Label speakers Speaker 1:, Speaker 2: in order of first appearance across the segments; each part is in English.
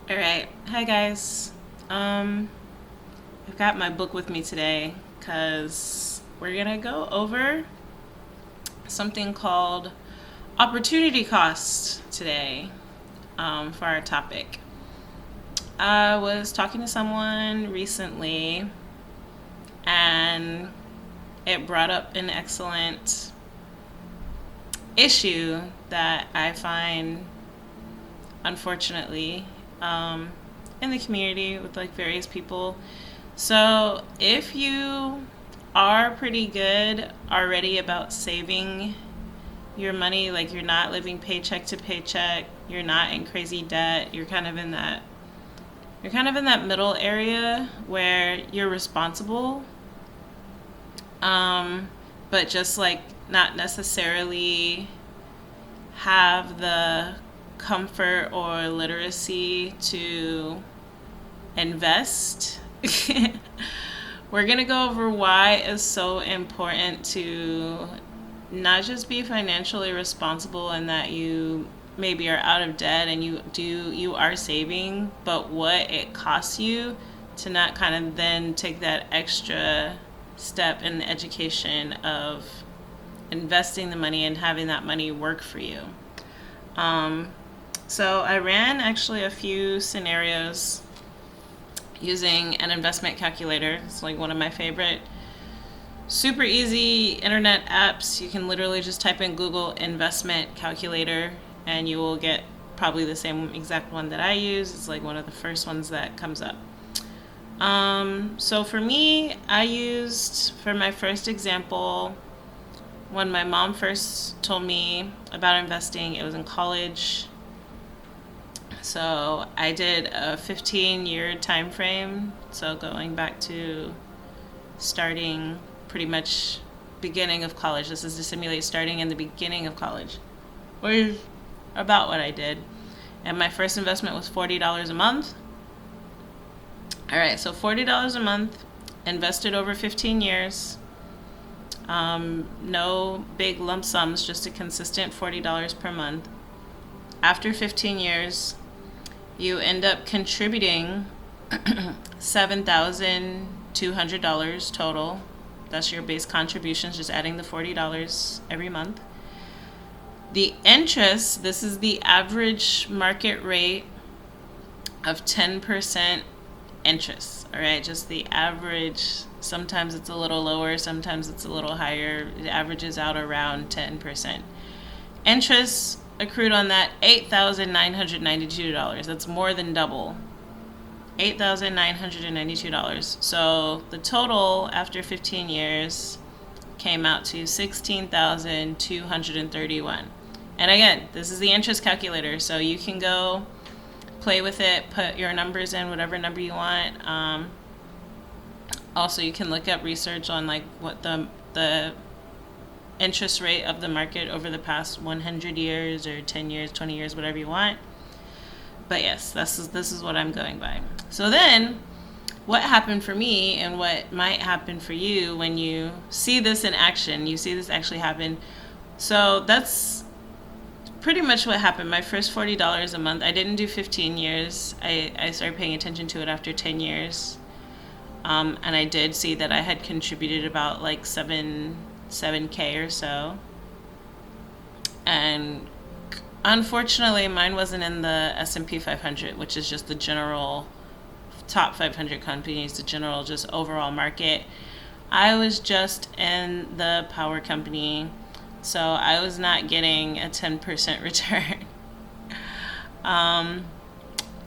Speaker 1: All right. Hi, guys. I've got my book with me today because we're going to go over something called opportunity cost today for our topic. I was talking to someone recently and it brought up an excellent issue that I find, unfortunately, in the community with like various people. So if you are pretty good already about saving your money, like you're not living paycheck to paycheck, you're not in crazy debt, you're kind of in that middle area where you're responsible, um, but just like not necessarily have the comfort or literacy to invest. We're going to go over why it's so important to not just be financially responsible and that you maybe are out of debt and you are saving, but what it costs you to not kind of then take that extra step in the education of investing the money and having that money work for you. Um, so I ran actually a few scenarios using an investment calculator. It's like one of my favorite super easy internet apps. You can literally just type in Google investment calculator and you will get probably the same exact one that I use. It's like one of the first ones that comes up. So for me, I used for my first example when my mom first told me about investing. It was in college. So I did a 15-year time frame. So going back to starting pretty much beginning of college. This is to simulate starting in the beginning of college, which is about what I did. And my first investment was $40 a month. All right, so $40 a month, invested over 15 years. No big lump sums, just a consistent $40 per month. After 15 years, you end up contributing $7,200 total. That's your base contributions, just adding the $40 every month. The interest, this is the average market rate of 10% interest. All right, just the average. Sometimes it's a little lower, sometimes it's a little higher. It averages out around 10%. Interest accrued on that $8,992. That's more than double. $8,992. So the total after 15 years came out to $16,231. And again, this is the interest calculator, so you can go play with it, put your numbers in, whatever number you want. Also, you can look up research on like what the interest rate of the market over the past 100 years or 10 years, 20 years, whatever you want. But yes, this is what I'm going by. So then, what happened for me and what might happen for you when you see this in action, you see this actually happen. So that's pretty much what happened. My first $40 a month, I didn't do 15 years. I started paying attention to it after 10 years. And I did see that I had contributed about like 7K or so. And unfortunately, mine wasn't in the S&P 500, which is just the general top 500 companies, the general just overall market. I was just in the power company, so I was not getting a 10% return.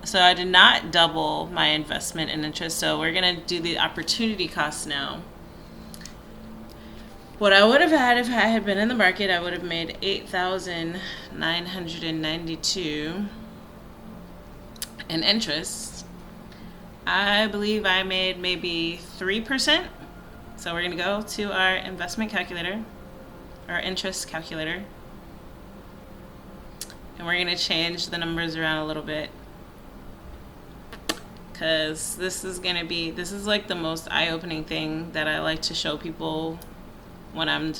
Speaker 1: So I did not double my investment in interest. So we're going to do the opportunity cost now. What I would have had if I had been in the market, I would have made 8,992 in interest. I believe I made maybe 3%. So we're going to go to our investment calculator, our interest calculator, and we're going to change the numbers around a little bit, because this is like the most eye-opening thing that I like to show people when I'm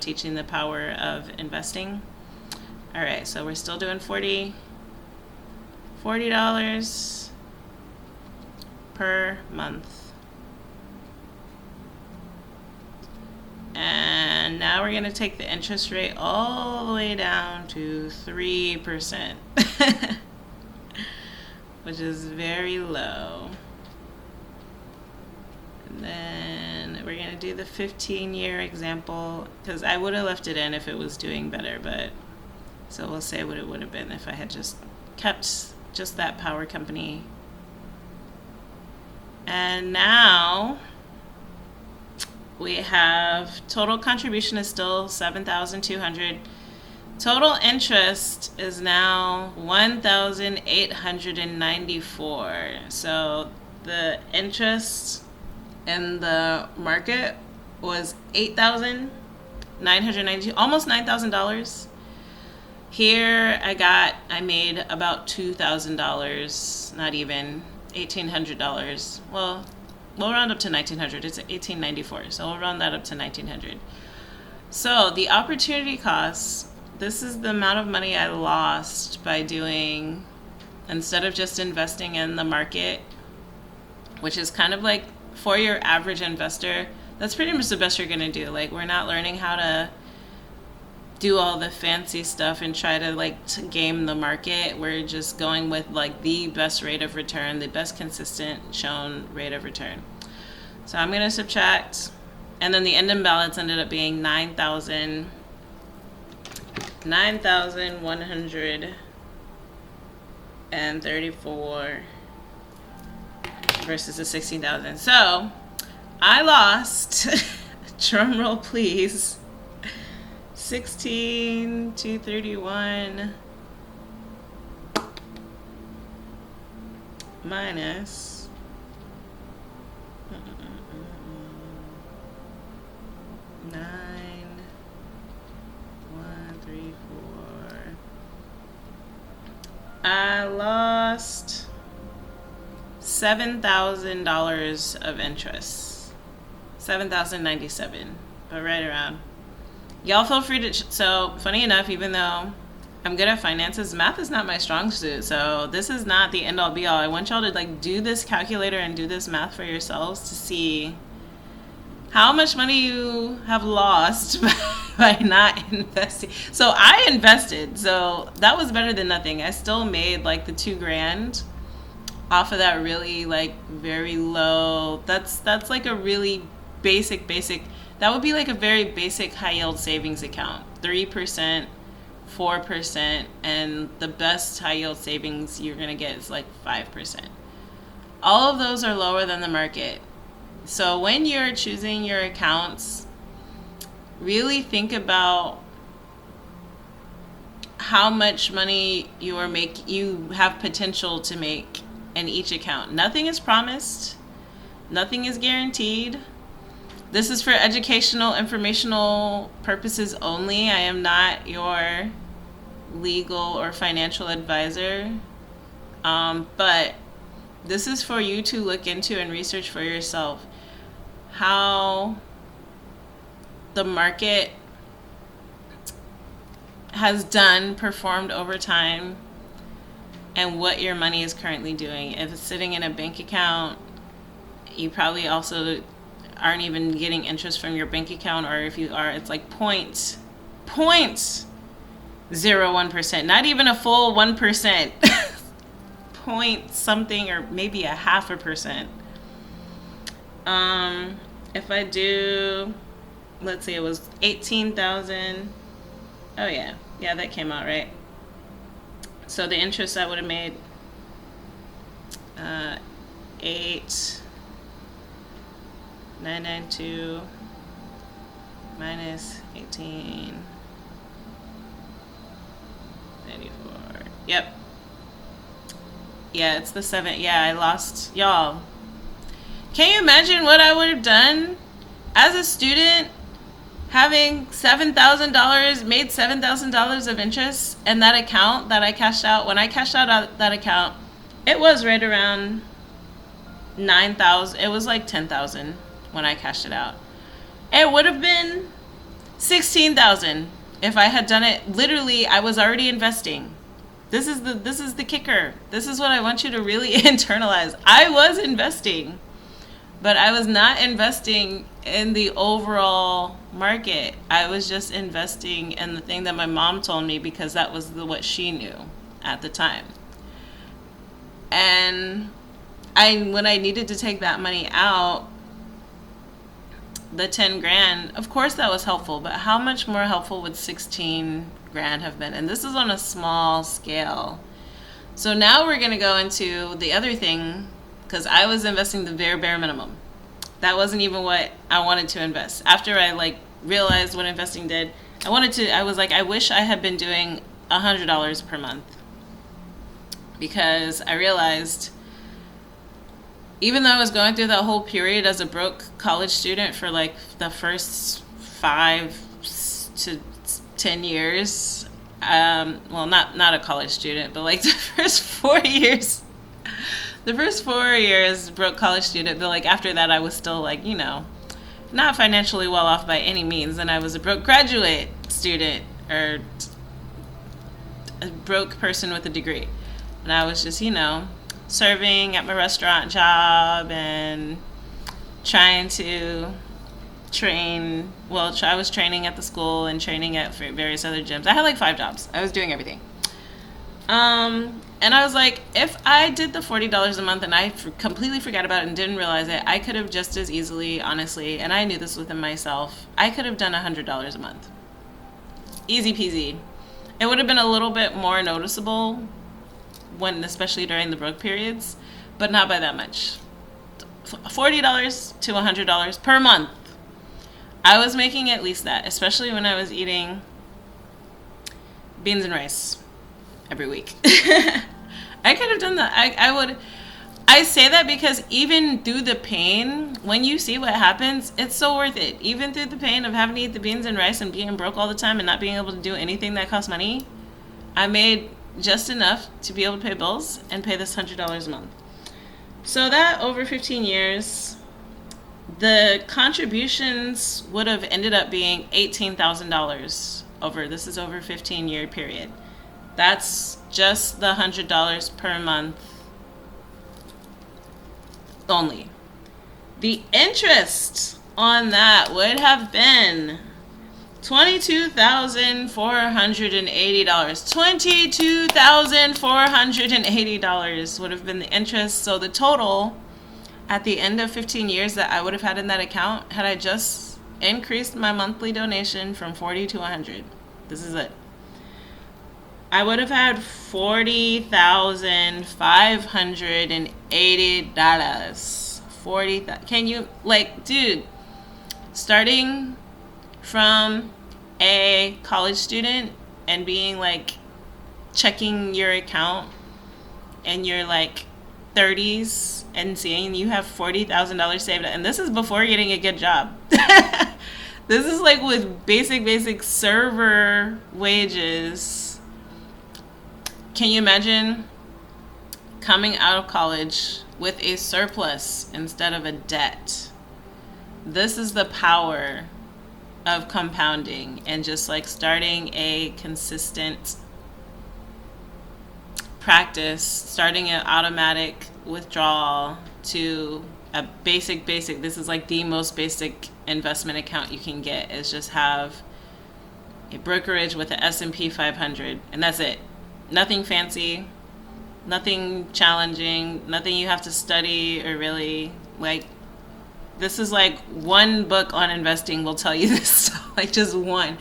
Speaker 1: teaching the power of investing. All right, so we're still doing $40. per month. And now we're going to take the interest rate all the way down to 3%, which is very low. And then we're going to do the 15-year example, because I would have left it in if it was doing better, but so we'll say what it would have been if I had just kept just that power company. And now we have total contribution is still $7,200. Total interest is now $1,894. So the interest in the market was $8,992, almost $9,000. Here I made about $2,000, not even $1,800. Well, we'll round up to $1,900. It's $1,894, so we'll round that up to $1,900. So the opportunity cost, this is the amount of money I lost by doing, instead of just investing in the market, which is kind of like for your average investor, that's pretty much the best you're going to do. Like, we're not learning how to do all the fancy stuff and try to to game the market. We're just going with the best rate of return, the best consistent shown rate of return. So I'm going to subtract, and then the ending balance ended up being 9,134 versus the 16,000. So I lost, drum roll please, 16,231 minus 9,134. I lost $7,000 of interest, $7,097, but right around. Y'all feel free to, so funny enough, even though I'm good at finances, math is not my strong suit. So this is not the end all be all. I want y'all to do this calculator and do this math for yourselves to see how much money you have lost by not investing. So I invested, so that was better than nothing. I still made the $2,000 off of that really very low. That's like a really basic. That would be a very basic high yield savings account, 3%, 4%, and the best high yield savings you're gonna get is 5%. All of those are lower than the market. So when you're choosing your accounts, really think about how much money you have potential to make in each account. Nothing is promised, nothing is guaranteed. This is for educational, informational purposes only. I am not your legal or financial advisor. But this is for you to look into and research for yourself how the market has performed over time, and what your money is currently doing. If it's sitting in a bank account, you probably also aren't even getting interest from your bank account, or if you are, it's 0.01%, not even a full 1%, point something, or maybe a 0.5%. If I do, let's see, it was 18,000. Oh yeah, that came out right. So the interest I would have made, 8,992 minus 18,94. Yep. Yeah, it's the 7. Yeah, I lost. Y'all, can you imagine what I would have done as a student having $7,000, made $7,000 of interest in that account that I cashed out? When I cashed out that account, it was right around 9,000. It was 10,000 when I cashed it out. It would have been 16,000 if I had done it. Literally, I was already investing. This is the kicker. This is what I want you to really internalize. I was investing, but I was not investing in the overall market. I was just investing in the thing that my mom told me because that was what she knew at the time. And when I needed to take that money out, the 10 grand, of course that was helpful, but how much more helpful would 16 grand have been? And this is on a small scale. So now we're going to go into the other thing, because I was investing the very bare minimum. That wasn't even what I wanted to invest. After I realized what investing did, I was like, I wish I had been doing $100 per month, because I realized, even though I was going through that whole period as a broke college student for the first 5 to 10 years, well, not a college student, but the first 4 years, broke college student, but after that I was still not financially well off by any means, and I was a broke graduate student, or a broke person with a degree, and I was just serving at my restaurant job and trying to train. Well, I was training at the school and training at various other gyms. I had 5 jobs. I was doing everything. And I was like, if I did the $40 a month and I completely forgot about it and didn't realize it, I could have just as easily, honestly, and I knew this within myself, I could have done $100 a month. Easy peasy. It would have been a little bit more noticeable especially during the broke periods, but not by that much. $40 to $100 per month. I was making at least that, especially when I was eating beans and rice every week. I could have done that. I say that because even through the pain, when you see what happens, it's so worth it. Even through the pain of having to eat the beans and rice and being broke all the time and not being able to do anything that costs money, I made just enough to be able to pay bills and pay this $100 a month. So that over 15 years, the contributions would have ended up being $18,000 over 15-year period. That's just the $100 per month only. The interest on that would have been $22,480. $22,480 would have been the interest. So the total at the end of 15 years that I would have had in that account, had I just increased my monthly donation from 40 to 100. This is it. I would have had $40,580. Can you, dude, starting from a college student and being checking your account in your 30s and seeing you have $40,000 saved, and this is before getting a good job. This is with basic server wages. Can you imagine coming out of college with a surplus instead of a debt? This is the power of compounding and just starting a consistent practice, starting an automatic withdrawal to a basic. This is the most basic investment account you can get, is just have a brokerage with the S&P 500, and that's it. Nothing fancy, nothing challenging, nothing you have to study or really this is one book on investing will tell you this stuff. Just one.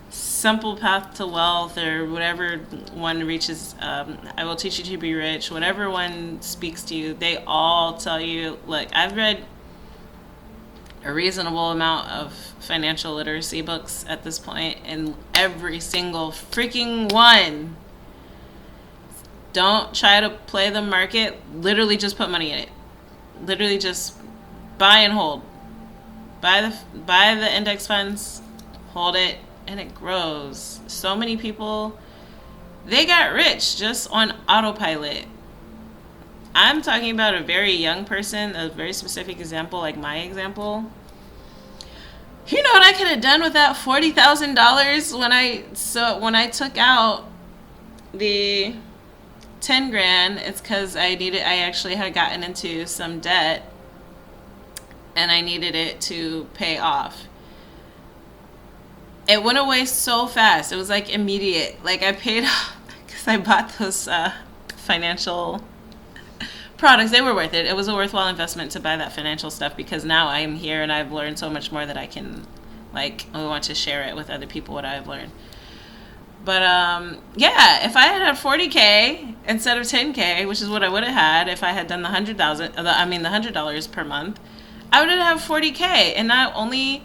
Speaker 1: Simple Path to Wealth, or whatever one reaches, I Will Teach You to Be Rich, whatever one speaks to you, they all tell you, look, I've read a reasonable amount of financial literacy books at this point, and every single freaking one, don't try to play the market, literally just put money in it. Literally just buy and hold. Buy the index funds, hold it, and it grows. So many people, they got rich just on autopilot. I'm talking about a very young person, a very specific example, like my example. You know what I could have done with that $40,000 when I took out the 10 grand, it's because I actually had gotten into some debt and I needed it to pay off. It went away so fast. It was like immediate. Like I paid off because I bought those financial products. They were worth it. It was a worthwhile investment to buy that financial stuff because now I'm here and I've learned so much more that I can, like, I want to share it with other people what I've learned. But yeah, if I had 40K instead of 10K, which is what I would have had if I had done the $100 per month, I would have had 40K, and not only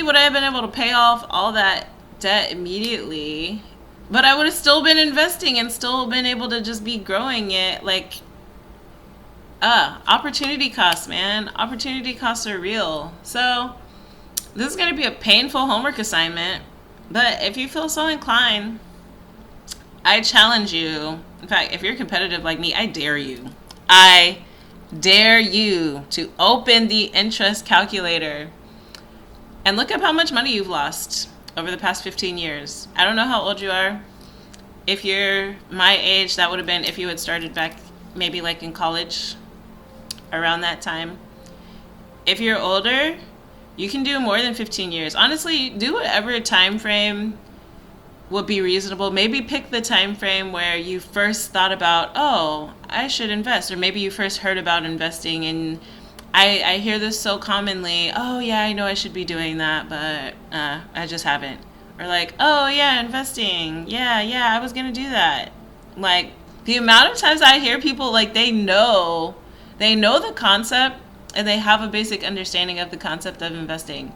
Speaker 1: would I have been able to pay off all that debt immediately, but I would have still been investing and still been able to just be growing it. Like, opportunity costs, man. Opportunity costs are real. So this is going to be a painful homework assignment, but if you feel so inclined, I challenge you. In fact, if you're competitive like me, I dare you. I dare you to open the interest calculator and look up how much money you've lost over the past 15 years. I don't know how old you are. If you're my age, that would have been if you had started back maybe like in college around that time. If you're older, you can do more than 15 years. Honestly, do whatever time frame would be reasonable. Maybe pick the time frame where you first thought about, oh, I should invest. Or maybe you first heard about investing, and I hear this so commonly, oh yeah, I know I should be doing that, but I just haven't. Or like, oh yeah, investing. Yeah, I was going to do that. Like, the amount of times I hear people, like, they know the concept and they have a basic understanding of the concept of investing,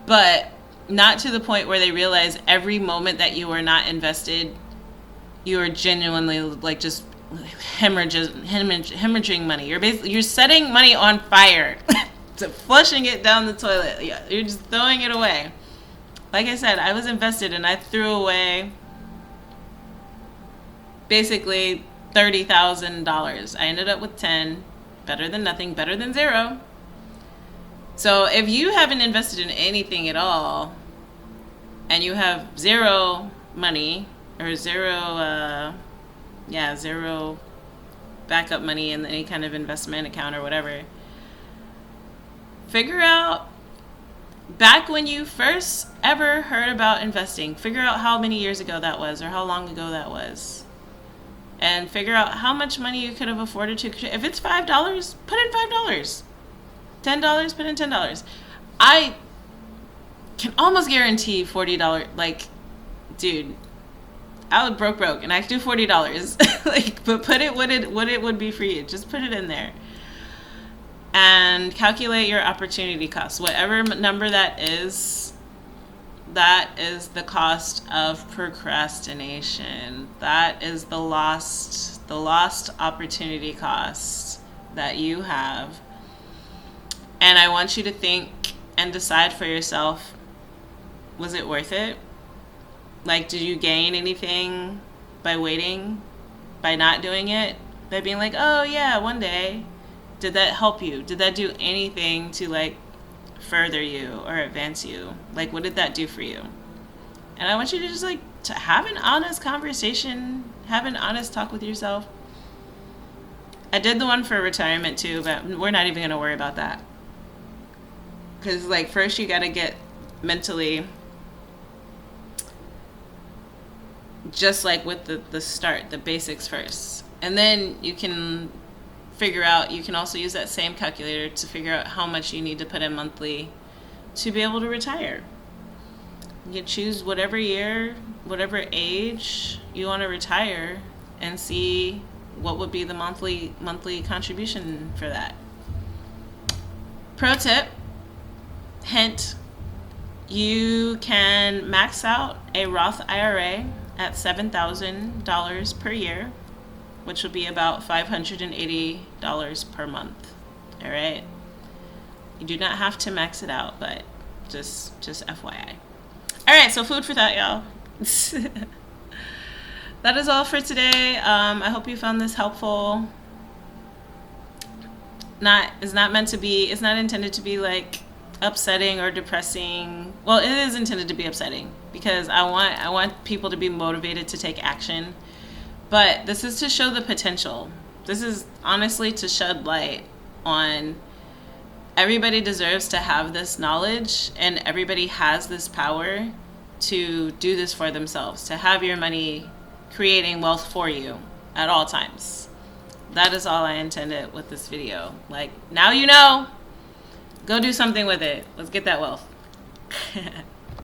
Speaker 1: but not to the point where they realize every moment that you are not invested, you are genuinely like just hemorrhaging money. You're setting money on fire, to flushing it down the toilet. Yeah, you're just throwing it away. Like I said, I was invested and I threw away basically $30,000. I ended up with 10. Better than nothing, better than zero. So if you haven't invested in anything at all and you have zero money or zero backup money in any kind of investment account or whatever, figure out back when you first ever heard about investing, figure out how many years ago that was or how long ago that was. And figure out how much money you could have afforded to. If it's $5, put in $5. $10, put in $10. I can almost guarantee $40. Like, dude, I would broke, and I could do $40. Like, but put it what it would be for you. Just put it in there, and calculate your opportunity cost. Whatever number that is the cost of procrastination. That is the lost opportunity cost that you have. And I want you to think and decide for yourself, was it worth it? Like, did you gain anything by waiting, by not doing it, by being like, oh yeah, one day? Did that help you? Did that do anything to like further you or advance you? Like, what did that do for you? And I want you to just like to have an honest conversation, have an honest talk with yourself. I did the one for retirement too, but we're not even going to worry about that. Because like first you got to get mentally just like with the start, the basics first. And then you can figure out, you can also use that same calculator to figure out how much you need to put in monthly to be able to retire. You choose whatever year, whatever age you want to retire, and see what would be the monthly contribution for that. Pro tip, hint, you can max out a Roth IRA at $7,000 per year, which would be about $580 per month. All right. You do not have to max it out, but just FYI. All right, so food for thought, y'all. That is all for today. I hope you found this helpful. It's not intended to be like upsetting or depressing. Well, it is intended to be upsetting because I want people to be motivated to take action. But this is to show the potential. This is honestly to shed light on everybody deserves to have this knowledge, and everybody has this power to do this for themselves, to have your money creating wealth for you at all times. That is all I intended with this video. Like, now you know. Go do something with it. Let's get that wealth.